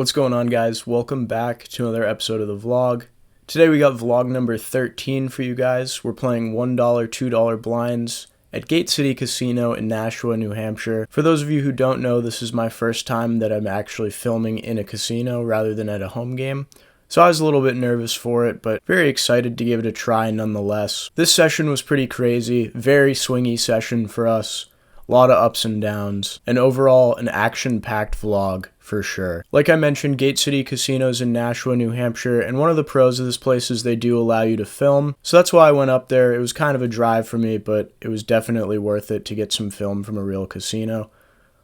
What's going on, guys? Welcome back to another episode of the vlog. Today we got vlog number 13 for you guys. We're playing $1, $2 blinds at Gate City Casino in Nashua, New Hampshire. For those of you who don't know, this is my first time that I'm actually filming in a casino rather than at a home game. So I was a little bit nervous for it, but very excited to give it a try nonetheless. This session was pretty crazy, very swingy session for us. A lot of ups and downs, and overall an action-packed vlog for sure. Like I mentioned, Gate City Casinos in Nashua, New Hampshire, and one of the pros of this place is they do allow you to film, so that's why I went up there. It was kind of a drive for me, but it was definitely worth it to get some film from a real casino.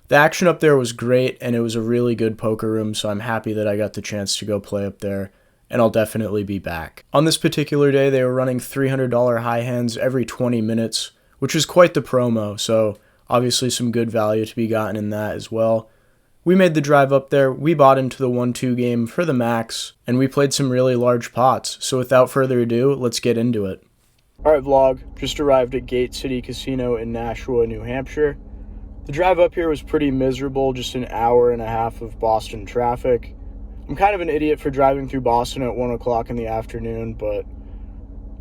The action up there was great, and it was a really good poker room, so I'm happy that I got the chance to go play up there, and I'll definitely be back. On this particular day, they were running $300 high hands every 20 minutes, which is quite the promo, so obviously some good value to be gotten in that as well. We made the drive up there, we bought into the 1-2 game for the max, and we played some really large pots. So without further ado, let's get into it. Alright vlog, just arrived at Gate City Casino in Nashua, New Hampshire. The drive up here was pretty miserable, just an hour and a half of Boston traffic. I'm kind of an idiot for driving through Boston at 1 o'clock in the afternoon, but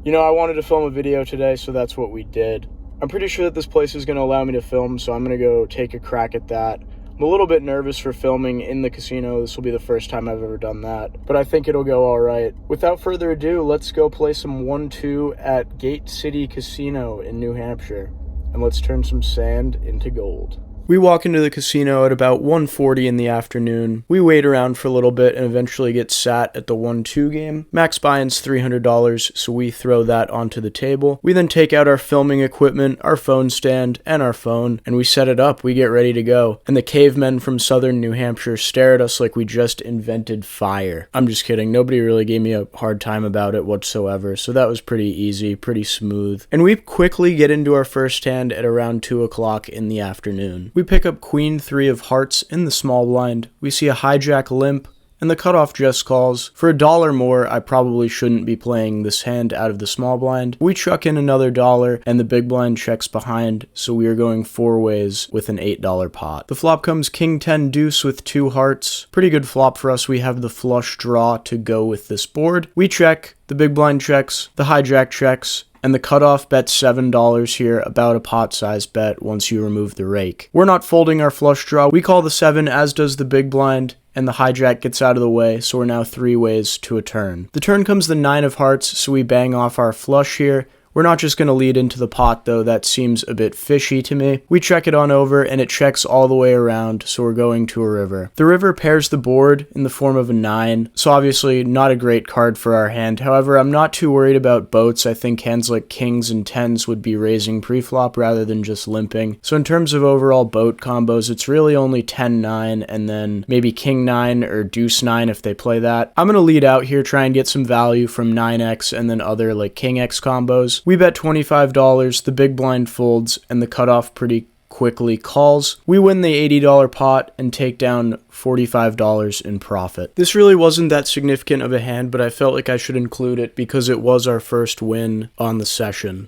I wanted to film a video today, so that's what we did. I'm pretty sure that this place is going to allow me to film, so I'm going to go take a crack at that. I'm a little bit nervous for filming in the casino. This will be the first time I've ever done that, but I think it'll go all right. Without further ado, let's go play some 1-2 at Gate City Casino in New Hampshire, and let's turn some sand into gold. We walk into the casino at about 1:40 in the afternoon. We wait around for a little bit and eventually get sat at the 1-2 game. Max buy-in's $300, so we throw that onto the table. We then take out our filming equipment, our phone stand, and our phone, and we set it up. We get ready to go. And the cavemen from southern New Hampshire stare at us like we just invented fire. I'm just kidding. Nobody really gave me a hard time about it whatsoever, so that was pretty easy, pretty smooth. And we quickly get into our first hand at around 2 o'clock in the afternoon. We pick up Queen 3 of hearts in the small blind. We see a hijack limp, and the cutoff just calls. For $1 more, I probably shouldn't be playing this hand out of the small blind. We chuck in another $1, and the big blind checks behind, so we are going 4 ways with an $8 pot. The flop comes King 10 deuce with 2 hearts. Pretty good flop for us. We have the flush draw to go with this board. We check, the big blind checks, the hijack checks, and the cutoff bets $7 here, about a pot-sized bet once you remove the rake. We're not folding our flush draw. We call the 7, as does the big blind, and the hijack gets out of the way, so we're now 3 ways to a turn. The turn comes the 9 of hearts, so we bang off our flush here. We're not just going to lead into the pot, though. That seems a bit fishy to me. We check it on over, and it checks all the way around, so we're going to a river. The river pairs the board in the form of a 9, so obviously not a great card for our hand. However, I'm not too worried about boats. I think hands like kings and 10s would be raising pre-flop rather than just limping. So in terms of overall boat combos, it's really only 10-9, and then maybe king 9 or deuce 9 if they play that. I'm going to lead out here, try and get some value from 9x and then other like king x combos. We bet $25, the big blind folds, and the cutoff pretty quickly calls. We win the $80 pot and take down $45 in profit. This really wasn't that significant of a hand, but I felt like I should include it because it was our first win on the session.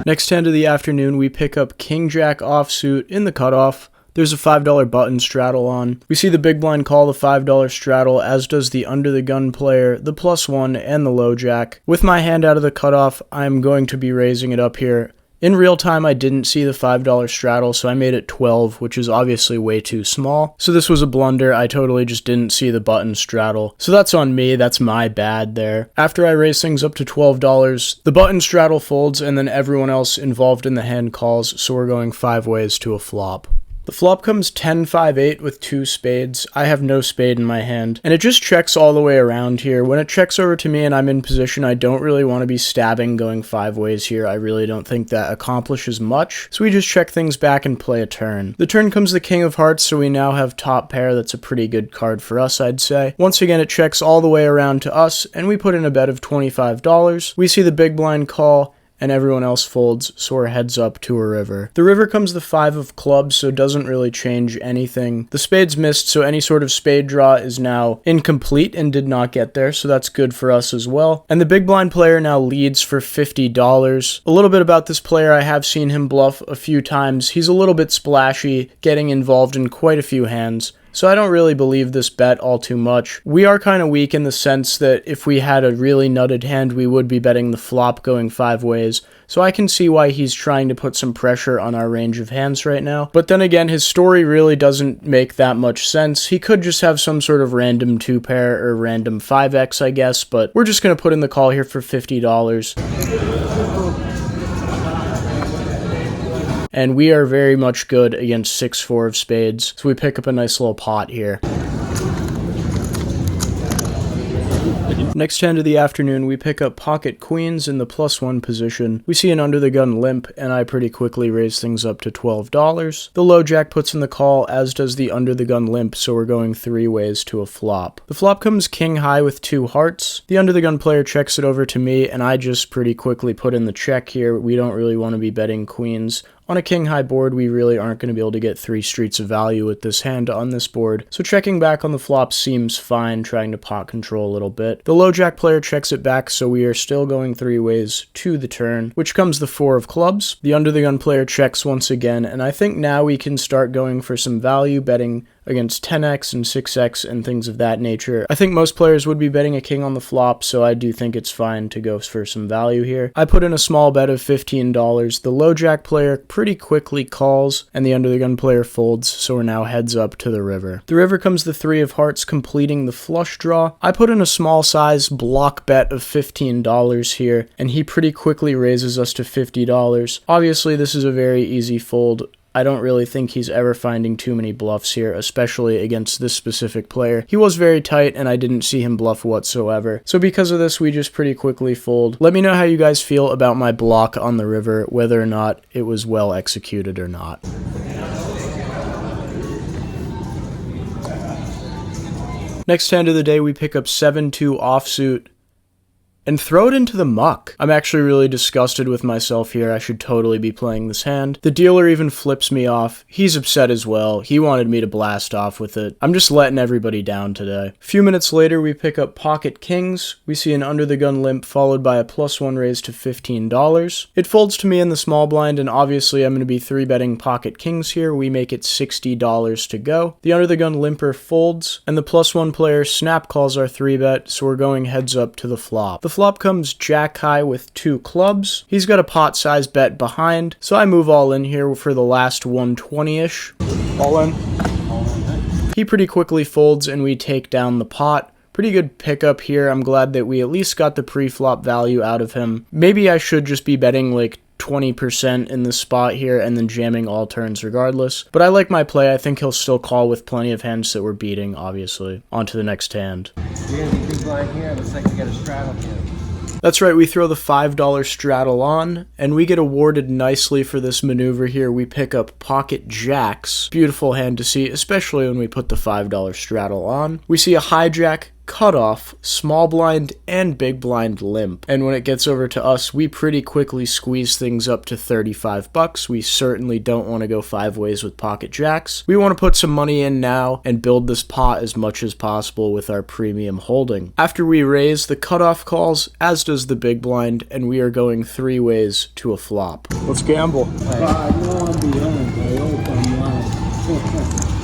Next hand of the afternoon, we pick up King Jack offsuit in the cutoff. There's a $5 button straddle on. We see the big blind call the $5 straddle, as does the under the gun player, the +1, and the low jack. With my hand out of the cutoff, I'm going to be raising it up here. In real time, I didn't see the $5 straddle, so I made it 12, which is obviously way too small. So this was a blunder. I totally just didn't see the button straddle. So that's on me. That's my bad there. After I raise things up to $12, the button straddle folds, and then everyone else involved in the hand calls, so we're going 5 ways to a flop. The flop comes 10-5-8 with 2 spades. I have no spade in my hand, and it just checks all the way around here. When it checks over to me and I'm in position, I don't really want to be stabbing going 5 ways here. I really don't think that accomplishes much, so we just check things back and play a turn. The turn comes the king of hearts, so we now have top pair. That's a pretty good card for us, I'd say. Once again, it checks all the way around to us, and we put in a bet of $25. We see the big blind call, and everyone else folds, so we're heads up to a river. The river comes the 5 of clubs, so it doesn't really change anything. The spades missed, so any sort of spade draw is now incomplete and did not get there, so that's good for us as well. And the big blind player now leads for $50. A little bit about this player: I have seen him bluff a few times. He's a little bit splashy, getting involved in quite a few hands, so I don't really believe this bet all too much. We are kind of weak in the sense that if we had a really nutted hand, we would be betting the flop going 5 ways, so I can see why he's trying to put some pressure on our range of hands right now. But then again, his story really doesn't make that much sense. He could just have some sort of random 2-pair or random 5x, I guess, but we're just going to put in the call here for $50. And we are very much good against 6-4 of spades, so we pick up a nice little pot here. Next hand of the afternoon, we pick up pocket queens in the +1 position. We see an under the gun limp, and I pretty quickly raise things up to $12. The low jack puts in the call, as does the under the gun limp, so we're going 3 ways to a flop. The flop comes king high with 2 hearts. The under the gun player checks it over to me, and I just pretty quickly put in the check here. We don't really want to be betting queens. On a king high board, we really aren't going to be able to get 3 streets of value with this hand on this board, so checking back on the flop seems fine, trying to pot control a little bit. The low jack player checks it back, so we are still going 3 ways to the turn, which comes the 4 of clubs. The under the gun player checks once again, and I think now we can start going for some value, betting against 10x and 6x and things of that nature. I think most players would be betting a king on the flop, so I do think it's fine to go for some value here. I put in a small bet of $15. The low jack player pretty quickly calls, and the under the gun player folds, so we're now heads up to the river. The river comes the 3 of hearts, completing the flush draw. I put in a small size block bet of $15 here, and he pretty quickly raises us to $50. Obviously, this is a very easy fold. I don't really think he's ever finding too many bluffs here, especially against this specific player. He was very tight, and I didn't see him bluff whatsoever. So because of this, we just pretty quickly fold. Let me know how you guys feel about my block on the river, whether or not it was well executed or not. Next hand of the day, we pick up 7-2 offsuit and throw it into the muck. I'm actually really disgusted with myself here. I should totally be playing this hand. The dealer even flips me off. He's upset as well. He wanted me to blast off with it. I'm just letting everybody down today. A few minutes later, we pick up pocket kings. We see an under the gun limp followed by a +1 raise to $15. It folds to me in the small blind, and obviously I'm going to be 3-betting pocket kings here. We make it $60 to go. The under the gun limper folds, and the +1 player snap calls our 3-bet, so we're going heads up to the flop. The flop comes jack high with 2 clubs. He's got a pot size bet behind, so I move all in here for the last 120-ish. All in. He pretty quickly folds, and we take down the pot. Pretty good pickup here. I'm glad that we at least got the pre-flop value out of him. Maybe I should just be betting like 20% in this spot here and then jamming all turns regardless. But I like my play. I think he'll still call with plenty of hands that we're beating, obviously. On to the next hand. We're gonna be big blind here. Looks like we got a straddle here. That's right, we throw the $5 straddle on, and we get awarded nicely for this maneuver here. We pick up pocket jacks. Beautiful hand to see, especially when we put the $5 straddle on. We see a hijack, cutoff, small blind, and big blind limp. And when it gets over to us, we pretty quickly squeeze things up to $35. We certainly don't want to go 5 ways with pocket jacks. We want to put some money in now and build this pot as much as possible with our premium holding. After we raise, the cutoff calls, as does the big blind, and we are going 3 ways to a flop. Let's gamble.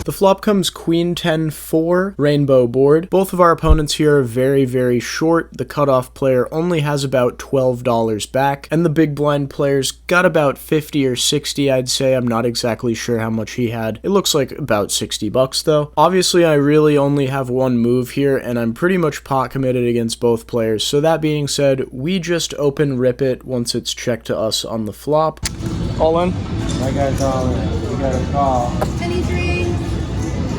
The flop comes queen 10-4, rainbow board. Both of our opponents here are very, very short. The cutoff player only has about $12 back, and the big blind player's got about 50 or 60, I'd say. I'm not exactly sure how much he had. It looks like about $60 though. Obviously, I really only have one move here, and I'm pretty much pot committed against both players. So that being said, we just open rip it once it's checked to us on the flop. All in? My guy's all in. We got a call.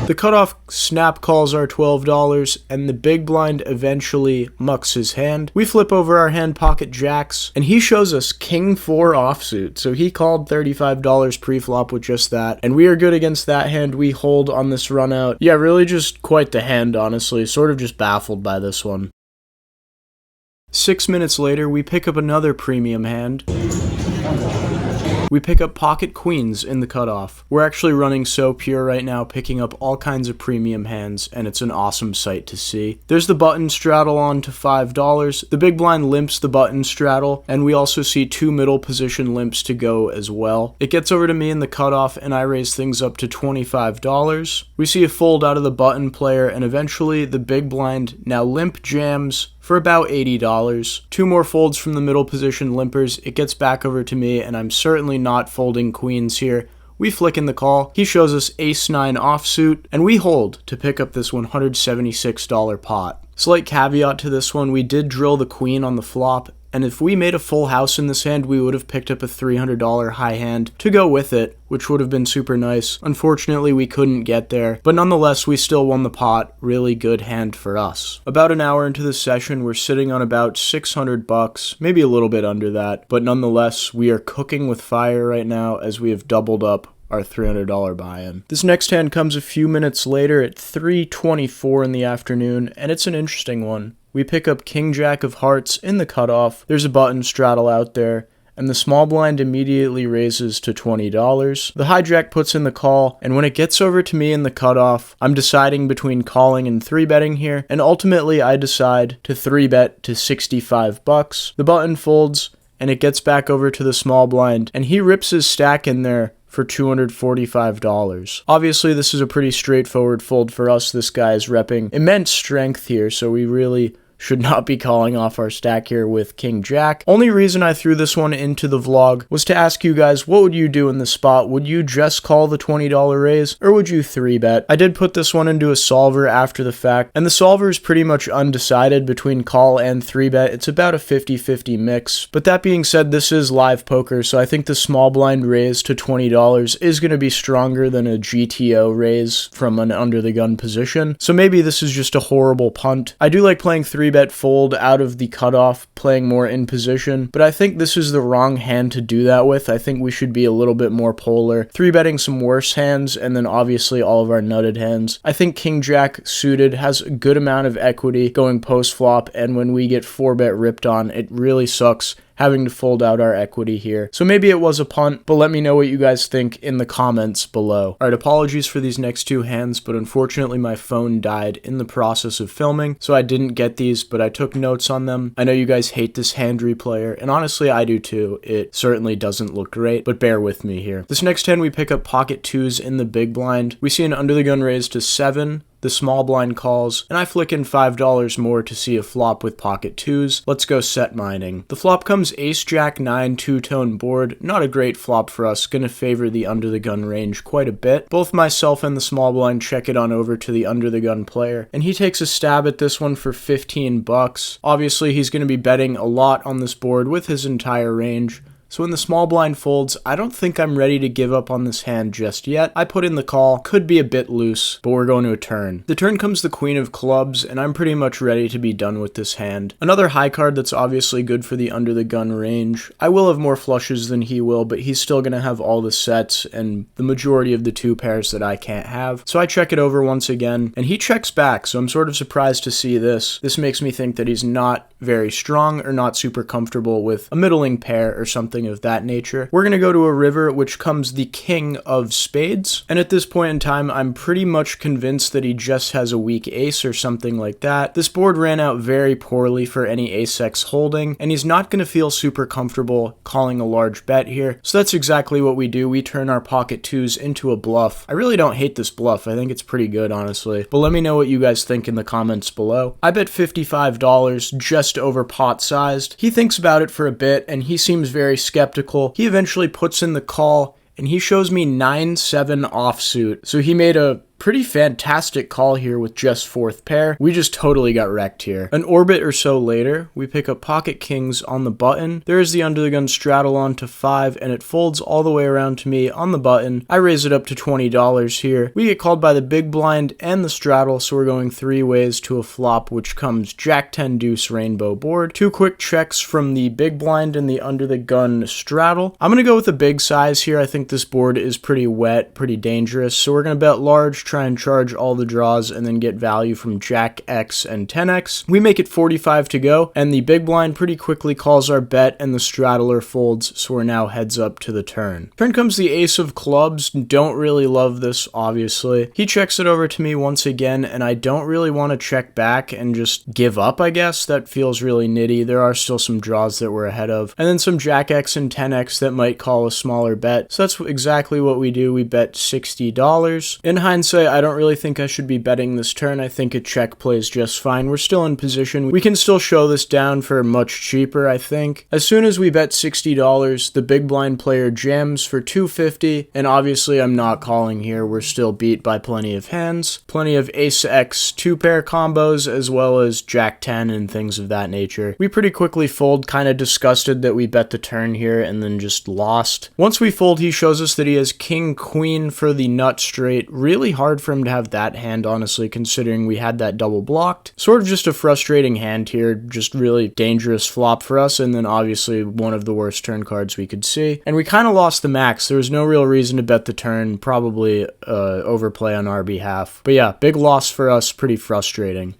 The cutoff snap calls our $12, and the big blind eventually mucks his hand. We flip over our hand pocket jacks, and he shows us king 4 offsuit, so he called $35 pre-flop with just that, and we are good against that hand. We hold on this run out. Yeah, really just quite the hand, honestly. Sort of just baffled by this one. 6 minutes later, we pick up another premium hand. We pick up pocket queens in the cutoff. We're actually running so pure right now, picking up all kinds of premium hands, and it's an awesome sight to see. There's the button straddle on to $5. The big blind limps the button straddle, and we also see 2 middle position limps to go as well. It gets over to me in the cutoff, and I raise things up to $25. We see a fold out of the button player, and eventually the big blind now limp jams for about $80. 2 more folds from the middle position limpers. It gets back over to me, and I'm certainly not folding queens here. We flick in the call. He shows us ace-9 offsuit, and we hold to pick up this $176 pot. Slight caveat to this one, we did drill the queen on the flop, and if we made a full house in this hand, we would have picked up a $300 high hand to go with it, which would have been super nice. Unfortunately, we couldn't get there, but nonetheless, we still won the pot. Really good hand for us. About an hour into the session, we're sitting on about $600, maybe a little bit under that, but nonetheless, we are cooking with fire right now as we have doubled up our $300 buy-in. This next hand comes a few minutes later at 3:24 in the afternoon, and it's an interesting one. We pick up King Jack of Hearts in the cutoff. There's a button straddle out there, and the small blind immediately raises to $20. The hijack puts in the call, and when it gets over to me in the cutoff, I'm deciding between calling and 3-betting here, and ultimately I decide to 3-bet to $65. The button folds, and it gets back over to the small blind, and he rips his stack in there for $245. Obviously, this is a pretty straightforward fold for us. This guy is repping immense strength here, so we really should not be calling off our stack here with King Jack. Only reason I threw this one into the vlog was to ask you guys, what would you do in this spot? Would you just call the $20 raise, or would you 3-bet? I did put this one into a solver after the fact, and the solver is pretty much undecided between call and 3-bet. It's about a 50-50 mix. But that being said, this is live poker, so I think the small blind raise to $20 is going to be stronger than a GTO raise from an under the gun position. So maybe this is just a horrible punt. I do like playing 3-bet fold out of the cutoff, playing more in position, but I think this is the wrong hand to do that with. I think we should be a little bit more polar, 3-betting some worse hands, and then obviously all of our nutted hands. I think King Jack suited has a good amount of equity going post flop, and when we get 4-bet ripped on, it really sucks having to fold out our equity here. So maybe it was a punt, but let me know what you guys think in the comments below. Alright, apologies for these next 2 hands, but unfortunately my phone died in the process of filming, so I didn't get these, but I took notes on them. I know you guys hate this hand replayer, and honestly I do too. It certainly doesn't look great, but bear with me here. This next hand we pick up pocket 2s in the big blind. We see an under the gun raise to 7. The small blind calls, and I flick in $5 more to see a flop with pocket 2s. Let's go set mining. The flop comes ace-jack-9 two-tone board. Not a great flop for us, gonna favor the under the gun range quite a bit. Both myself and the small blind check it on over to the under the gun player, and he takes a stab at this one for $15. Obviously, he's gonna be betting a lot on this board with his entire range. So when the small blind folds, I don't think I'm ready to give up on this hand just yet. I put in the call, could be a bit loose, but we're going to a turn. The turn comes the queen of clubs, and I'm pretty much ready to be done with this hand. Another high card that's obviously good for the under the gun range. I will have more flushes than he will, but he's still going to have all the sets and the majority of the 2 pairs that I can't have. So I check it over once again, and he checks back, so I'm sort of surprised to see this. This makes me think that he's not very strong or not super comfortable with a middling pair or something of that nature. We're going to go to a river, which comes the king of spades, and at this point in time I'm pretty much convinced that he just has a weak ace or something like that. This board ran out very poorly for any ace-x holding, and he's not going to feel super comfortable calling a large bet here, so that's exactly what we do. We turn our pocket 2s into a bluff. I really don't hate this bluff. I think it's pretty good, honestly, but let me know what you guys think in the comments below. I bet $55 just over pot sized. He thinks about it for a bit, and he seems very skeptical. He eventually puts in the call, and he shows me 9-7 offsuit. So he made a pretty fantastic call here with just 4th pair. We just totally got wrecked here. An orbit or so later, we pick up pocket kings on the button. There is the under the gun straddle on to 5, and it folds all the way around to me on the button. I raise it up to $20 here. We get called by the big blind and the straddle, so we're going 3 ways to a flop, which comes jack-10 deuce rainbow board. 2 quick checks from the big blind and the under the gun straddle. I'm gonna go with a big size here. I think this board is pretty wet, pretty dangerous, so we're gonna bet large, try and charge all the draws and then get value from Jack X and 10X. We make it 45 to go, and the big blind pretty quickly calls our bet and the straddler folds, so we're now heads up to the turn. Turn comes the ace of clubs. Don't really love this, obviously. He checks it over to me once again, and I don't really want to check back and just give up, I guess. That feels really nitty. There are still some draws that we're ahead of, and then some Jack X and 10X that might call a smaller bet. So that's exactly what we do. We bet $60. In hindsight, I don't really think I should be betting this turn. I think a check plays just fine. We're still in position. We can still show this down for much cheaper, I think. As soon as we bet $60, the big blind player jams for $2.50, and obviously I'm not calling here. We're still beat by plenty of hands. Plenty of ace X 2-pair combos, as well as Jack 10 and things of that nature. We pretty quickly fold, kind of disgusted that we bet the turn here and then just lost. Once we fold, he shows us that he has king queen for the nut straight. Really hard for him to have that hand, honestly, considering we had that double blocked. Sort of just a frustrating hand here, just really dangerous flop for us, and then obviously one of the worst turn cards we could see. And we kind of lost the max. There was no real reason to bet the turn, probably overplay on our behalf. But yeah, big loss for us, pretty frustrating.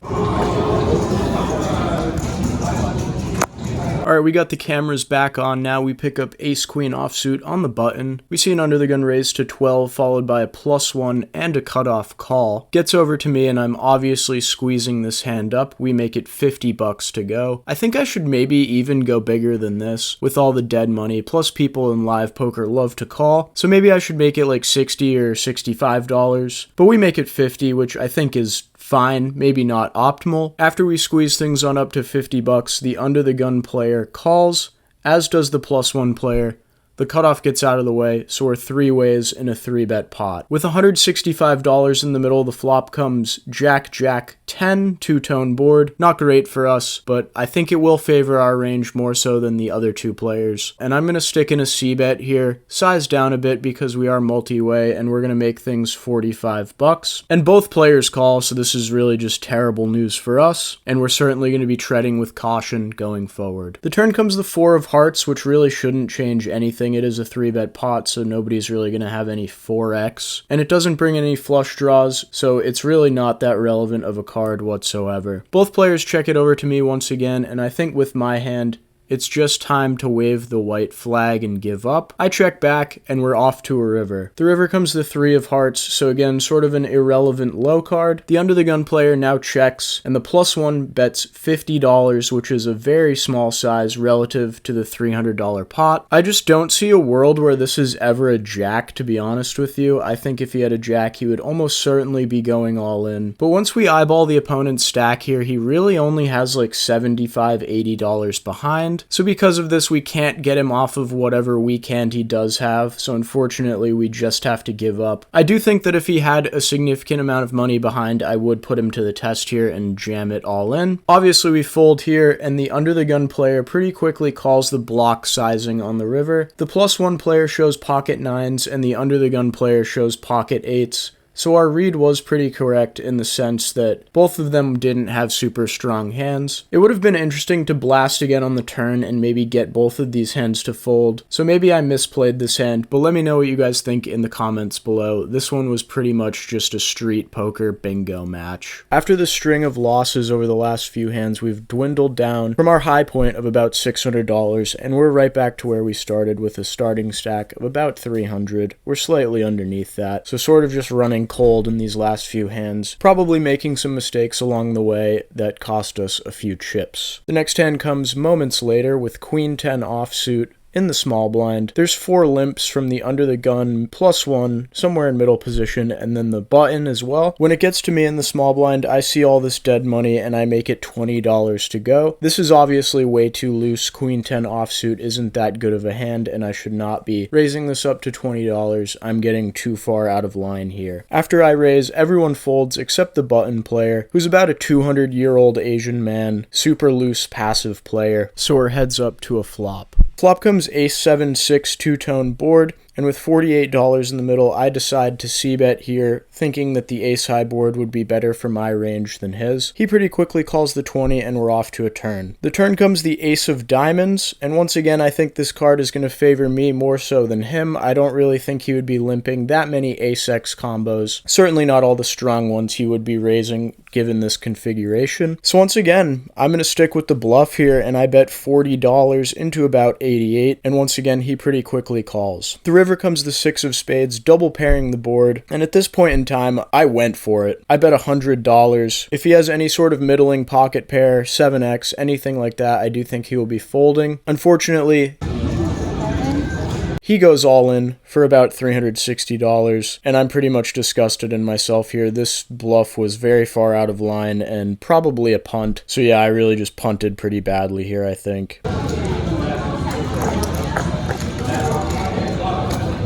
Alright, we got the cameras back on now. We pick up ace-queen offsuit on the button. We see an under the gun raise to 12, followed by a +1 and a cutoff call. Gets over to me, and I'm obviously squeezing this hand up. We make it $50 to go. I think I should maybe even go bigger than this, with all the dead money, plus people in live poker love to call. So maybe I should make it like $60 or $65. But we make it 50, which I think is fine, maybe not optimal. After we squeeze things on up to $50, the under the gun player calls, as does the +1 player. The cutoff gets out of the way, so we're 3 ways in a 3-bet pot. With $165 in the middle, the flop comes Jack, Jack, 10, two-tone board. Not great for us, but I think it will favor our range more so than the other two players. And I'm going to stick in a C-bet here, size down a bit because we are multi-way, and we're going to make things $45. And both players call, so this is really just terrible news for us, and we're certainly going to be treading with caution going forward. The turn comes the 4 of hearts, which really shouldn't change anything. It is a 3-bet pot, so nobody's really going to have any 4x. And it doesn't bring any flush draws, so it's really not that relevant of a card whatsoever. Both players check it over to me once again, and I think with my hand, it's just time to wave the white flag and give up. I check back, and we're off to a river. The river comes the 3 of hearts, so again, sort of an irrelevant low card. The under the gun player now checks, and the +1 bets $50, which is a very small size relative to the $300 pot. I just don't see a world where this is ever a jack, to be honest with you. I think if he had a jack, he would almost certainly be going all in. But once we eyeball the opponent's stack here, he really only has like $75, $80 behind. So because of this, we can't get him off of whatever weak hand he does have, so unfortunately we just have to give up. I do think that if he had a significant amount of money behind, I would put him to the test here and jam it all in. Obviously we fold here, and the under the gun player pretty quickly calls the block sizing on the river. The +1 player shows pocket 9s, and the under the gun player shows pocket 8s. So our read was pretty correct in the sense that both of them didn't have super strong hands. It would have been interesting to blast again on the turn and maybe get both of these hands to fold. So maybe I misplayed this hand, but let me know what you guys think in the comments below. This one was pretty much just a street poker bingo match. After the string of losses over the last few hands, we've dwindled down from our high point of about $600, and we're right back to where we started with a starting stack of about $300. We're slightly underneath that, so sort of just running cold in these last few hands, probably making some mistakes along the way that cost us a few chips. The next hand comes moments later with Queen 10 offsuit in the small blind. There's 4 limps from the under the gun +1 somewhere in middle position, and then the button as well. When it gets to me in the small blind, I see all this dead money and I make it $20 to go. This is obviously way too loose. Queen 10 offsuit isn't that good of a hand, and I should not be raising this up to $20. I'm getting too far out of line here. After I raise, everyone folds except the button player, who's about a 200-year-old Asian man, super loose passive player, so we're heads up to a flop. Flop comes ace 7, 6, two-tone board, and with $48 in the middle, I decide to c-bet here, thinking that the ace-high board would be better for my range than his. He pretty quickly calls the 20, and we're off to a turn. The turn comes the ace of diamonds, and once again, I think this card is going to favor me more so than him. I don't really think he would be limping that many ace-x combos. Certainly not all the strong ones he would be raising, given this configuration. So once again, I'm going to stick with the bluff here, and I bet $40 into about 88, and once again, he pretty quickly calls. The river comes the 6 of spades, double pairing the board, and at this point in time, I went for it. I bet $100. If he has any sort of middling pocket pair, 7x, anything like that, I do think he will be folding. Unfortunately, he goes all in for about $360, and I'm pretty much disgusted in myself here. This bluff was very far out of line and probably a punt. So yeah, I really just punted pretty badly here, I think.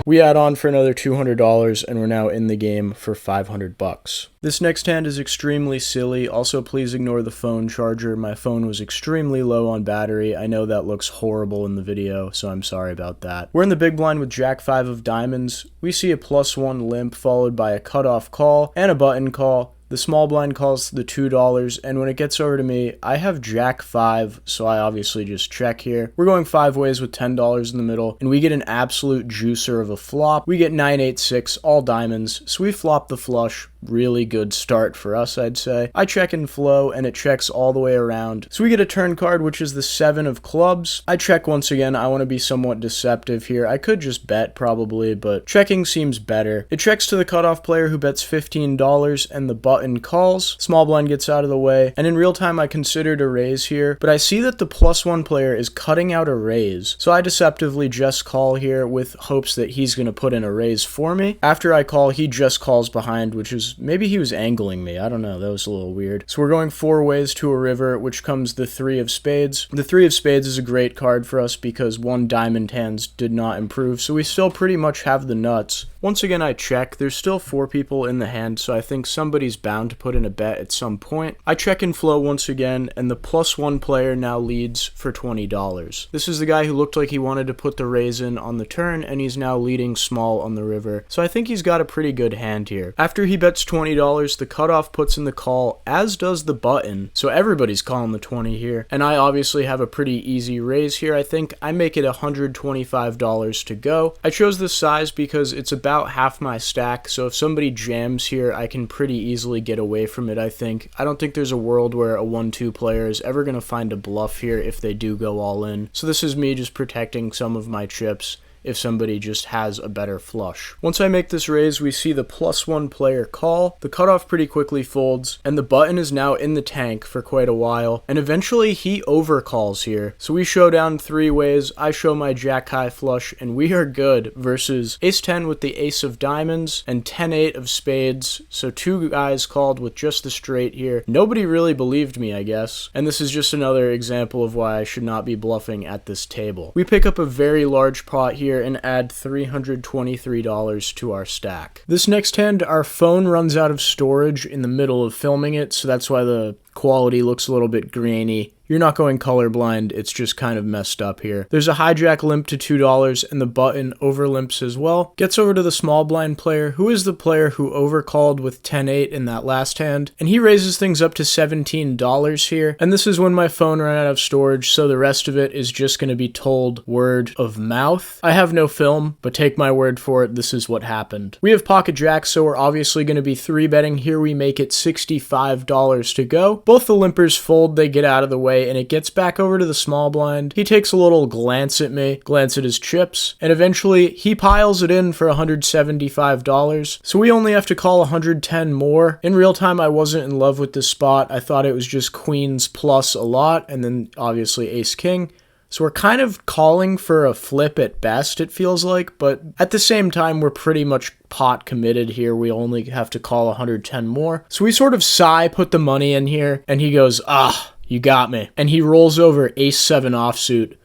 We add on for another $200, and we're now in the game for $500. This next hand is extremely silly. Also, please ignore the phone charger. My phone was extremely low on battery. I know that looks horrible in the video, so I'm sorry about that. We're in the big blind with Jack 5 of diamonds. We see a +1 limp followed by a cutoff call and a button call. The small blind calls the $2, and when it gets over to me, I have Jack 5, so I obviously just check here. We're going 5 ways with $10 in the middle, and we get an absolute juicer of a flop. We get 9-8-6, all diamonds, so we flop the flush. Really good start for us, I'd say. I check in flow, and it checks all the way around. So we get a turn card, which is the 7 of clubs. I check once again. I want to be somewhat deceptive here. I could just bet, probably, but checking seems better. It checks to the cutoff player, who bets $15, and the button calls. Small blind gets out of the way, and in real time, I considered a raise here, but I see that the +1 player is cutting out a raise. So I deceptively just call here with hopes that he's going to put in a raise for me. After I call, he just calls behind, which is maybe he was angling me. I don't know. That was a little weird. So we're going 4 ways to a river, which comes the 3 of spades. The 3 of spades is a great card for us because 1 diamond hands did not improve, so we still pretty much have the nuts. Once again, I check. There's still 4 people in the hand, so I think somebody's bound to put in a bet at some point. I check in flow once again, and the +1 player now leads for $20. This is the guy who looked like he wanted to put the raise in on the turn, and he's now leading small on the river. So I think he's got a pretty good hand here. After he bets $20, the cutoff puts in the call, as does the button. So everybody's calling the 20 here, and I obviously have a pretty easy raise here. I think I make it $125 to go. I chose this size because it's about half my stack, so if somebody jams here, I can pretty easily get away from it, I think. I don't think there's a world where a 1-2 player is ever going to find a bluff here if they do go all in. So this is me just protecting some of my chips if somebody just has a better flush. Once I make this raise, we see the +1 player call. The cutoff pretty quickly folds, and the button is now in the tank for quite a while, and eventually he overcalls here. So we show down 3 ways. I show my Jack high flush, and we are good versus ace-10 with the ace of diamonds and 10-8 of spades. So 2 guys called with just the straight here. Nobody really believed me, I guess, and this is just another example of why I should not be bluffing at this table. We pick up a very large pot here and add $323 to our stack. This next hand, our phone runs out of storage in the middle of filming it, so that's why the quality looks a little bit grainy. You're not going colorblind, it's just kind of messed up here. There's a hijack limp to $2, and the button over limps as well. Gets over to the small blind player, who is the player who overcalled with 10-8 in that last hand, and he raises things up to $17 here. And this is when my phone ran out of storage, so the rest of it is just going to be told word of mouth. I have no film, but take my word for it, this is what happened. We have pocket jacks, so we're obviously going to be 3-betting. Here we make it $65 to go. Both the limpers fold, they get out of the way, and it gets back over to the small blind. He takes a little glance at me, glance at his chips, and eventually he piles it in for $175. So we only have to call 110 more. In real time, I wasn't in love with this spot. I thought it was just queens plus a lot, and then obviously ace king. So we're kind of calling for a flip at best, it feels like, but at the same time, we're pretty much pot committed here. We only have to call 110 more. So we sort of sigh, put the money in here, and he goes, you got me. And he rolls over ace-7 offsuit.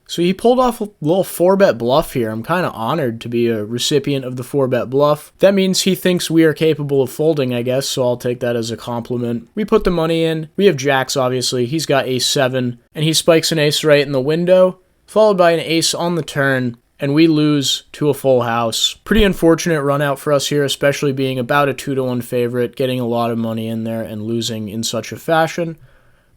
So he pulled off a little 4-bet bluff here. I'm kind of honored to be a recipient of the 4-bet bluff. That means he thinks we are capable of folding, I guess, so I'll take that as a compliment. We put the money in. We have jacks, obviously. He's got ace-7, and he spikes an ace right in the window, followed by an ace on the turn. and we lose to a full house. Pretty unfortunate run out for us here, especially being about a 2-1 favorite, getting a lot of money in there and losing in such a fashion.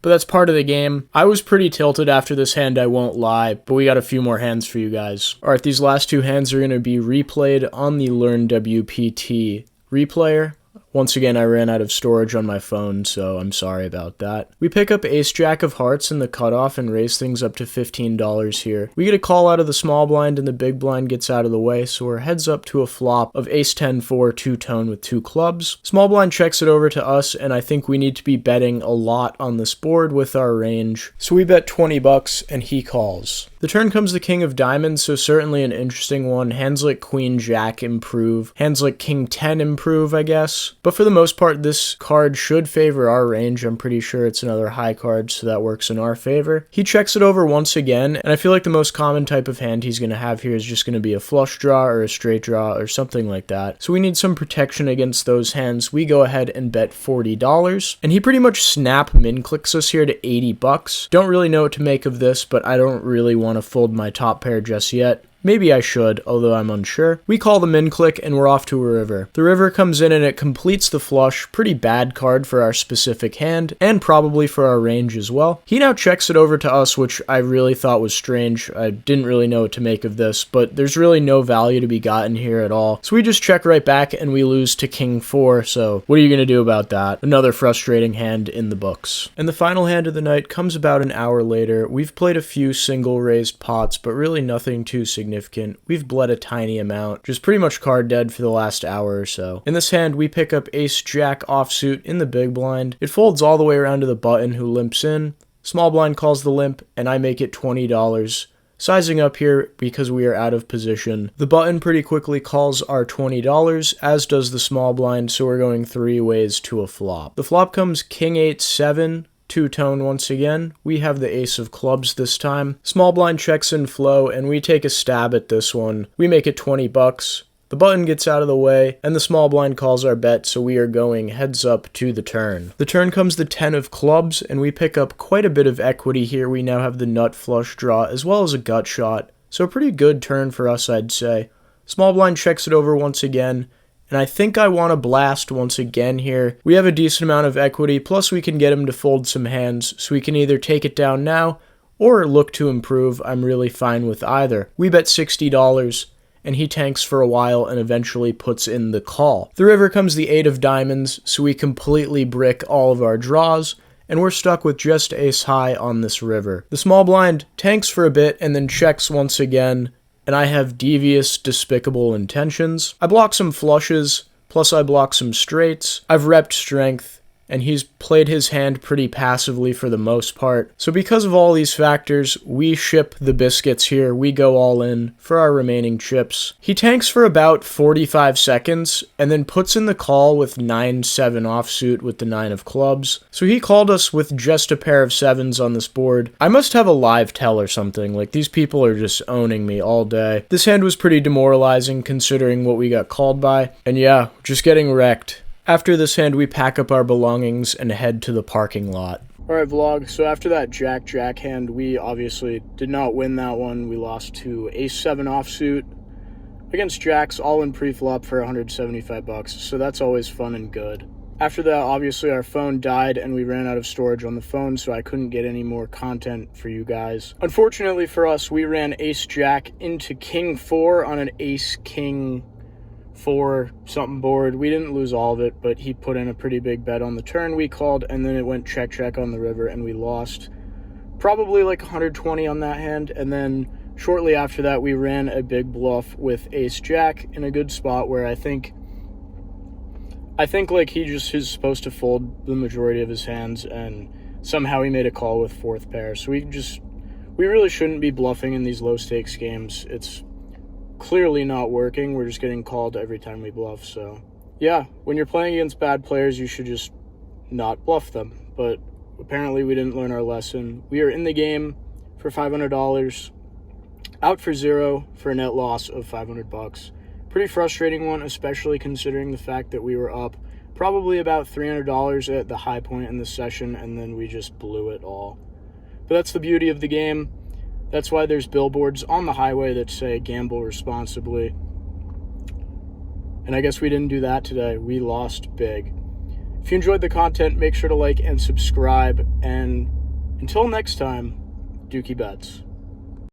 But that's part of the game. I was pretty tilted after this hand, I won't lie, but we got a few more hands for you guys. Alright, these last 2 hands are going to be replayed on the Learn WPT replayer. Once again, I ran out of storage on my phone, so I'm sorry about that. We pick up Ace-Jack of Hearts in the cutoff and raise things up to $15 here. We get a call out of the small blind and the big blind gets out of the way, so we're heads up to a flop of Ace-10-4 two-tone with 2 clubs. Small blind checks it over to us, and I think we need to be betting a lot on this board with our range. So we bet 20 bucks, and he calls. The turn comes the King of Diamonds, so certainly an interesting one. Hands like Queen-Jack improve. Hands like King-10 improve, I guess. But for the most part, this card should favor our range. I'm pretty sure it's another high card, so that works in our favor. He checks it over once again, and I feel like the most common type of hand he's going to have here is just going to be a flush draw or a straight draw or something like that. So we need some protection against those hands. We go ahead and bet $40, and he pretty much snap min clicks us here to 80 bucks. Don't really know what to make of this, but I don't really want to fold my top pair just yet. Maybe I should, although I'm unsure. We call the min click and we're off to a river. The river comes in and it completes the flush. Pretty bad card for our specific hand, and probably for our range as well. He now checks it over to us, which I really thought was strange. I didn't really know what to make of this, but there's really no value to be gotten here at all. So we just check right back and we lose to King 4, so what are you going to do about that? Another frustrating hand in the books. And the final hand of the night comes about an hour later. We've played a few single raised pots, but really nothing too significant. We've bled a tiny amount, just pretty much card dead for the last hour or so. In this hand, we pick up Ace-Jack offsuit in the big blind. It folds all the way around to the button, who limps in. Small blind calls the limp, and I make it $20. Sizing up here because we are out of position. The button pretty quickly calls our $20, as does the small blind, so we're going 3 ways to a flop. The flop comes King 8-7. Two-tone once again. We have the ace of clubs this time. Small blind checks in flow, and we take a stab at this one. We make it 20 bucks. The button gets out of the way, and the small blind calls our bet, so we are going heads up to the turn. The turn comes the 10 of clubs, and we pick up quite a bit of equity here. We now have the nut flush draw, as well as a gut shot. So a pretty good turn for us, I'd say. Small blind checks it over once again, and I think I want to blast once again here. We have a decent amount of equity, plus we can get him to fold some hands, so we can either take it down now or look to improve. I'm really fine with either. We bet $60, and he tanks for a while and eventually puts in the call. The river comes the 8 of diamonds, so we completely brick all of our draws, and we're stuck with just ace high on this river. The small blind tanks for a bit and then checks once again, and I have devious, despicable intentions. I block some flushes, plus I block some straights. I've repped strength, and he's played his hand pretty passively for the most part. So because of all these factors, we ship the biscuits here. We go all in for our remaining chips. He tanks for about 45 seconds, and then puts in the call with 9-7 offsuit with the 9 of clubs. So he called us with just a pair of 7s on this board. I must have a live tell or something. Like, these people are just owning me all day. This hand was pretty demoralizing considering what we got called by. And yeah, just getting wrecked. After this hand, we pack up our belongings and head to the parking lot. Alright, vlog, so after that Jack-Jack hand, we obviously did not win that one. We lost to Ace-7 offsuit against Jacks, all in pre-flop for 175 bucks, so that's always fun and good. After that, obviously, our phone died and we ran out of storage on the phone, so I couldn't get any more content for you guys. Unfortunately for us, we ran Ace-Jack into King 4 on an Ace-King 4 something board. We didn't lose all of it, but he put in a pretty big bet on the turn. We called, and then it went check on the river, and we lost probably like 120 on that hand. And then shortly after that, we ran a big bluff with Ace-Jack in a good spot where I think like he just is supposed to fold the majority of his hands, and somehow he made a call with 4th pair. So we really shouldn't be bluffing in these low stakes games. It's clearly not working. We're just getting called every time we bluff. So yeah, when you're playing against bad players, you should just not bluff them. But apparently we didn't learn our lesson. We are in the game for $500, out for 0 for a net loss of 500 bucks. Pretty frustrating one, especially considering the fact that we were up probably about $300 at the high point in the session, and then we just blew it all. But that's the beauty of the game. That's why there's billboards on the highway that say gamble responsibly. And I guess we didn't do that today. We lost big. If you enjoyed the content, make sure to like and subscribe. And until next time, Dookie Bets.